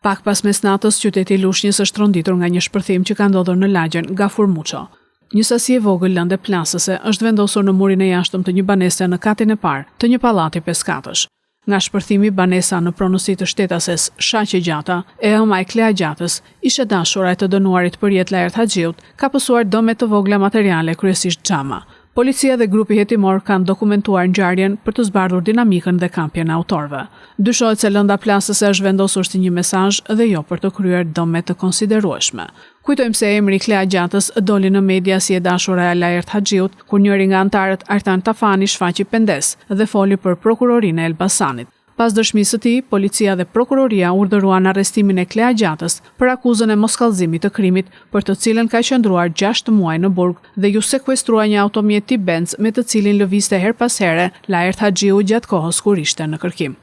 Pak pas mesnatës, qyteti i Lushnjës është tronditur nga një shpërthim që ka ndodhur në lagjen Gafur Muço. Një sasi e vogël lëndë plasëse është vendosur në murin e jashtëm të një banese në katin e parë të një pallati 5 katësh. Nga shpërthimi, banesa në pronësi të shtetases Shaqe Gjata e Omaj Klea Gjatës, ishte dashura e të dënuarit për jetë Lajert Haxhiut, ka pësuar dëme të vogla materiale, kryesisht xhama. Policia dhe grupi hetimor kanë dokumentuar ngjarjen për të zbardhur dinamikën dhe kampjen e autorëve. Dyshohet se lënda plasëse është vendosur si një mesazh dhe jo për të kryer dëme të konsiderueshme. Kujtojmë se emri Klea Gjatës doli në media si e dashura e Lajert Haxhiut, kur njëri nga antarët Artan Tafani shfaqi pendes dhe foli për prokurorinë e Elbasanit. Pas dëshmisë së tij, policia dhe prokuroria urdhëruan arrestimin e Klea Gjatës për akuzën e moskallëzimit të krimit, për të cilën ka qëndruar 6 muaj në burg dhe ju sekuestrua një automjet tip Benz me të cilin lëvizte her pas here Lajert Haxhiu gjatë kohës kur ishte në kërkim.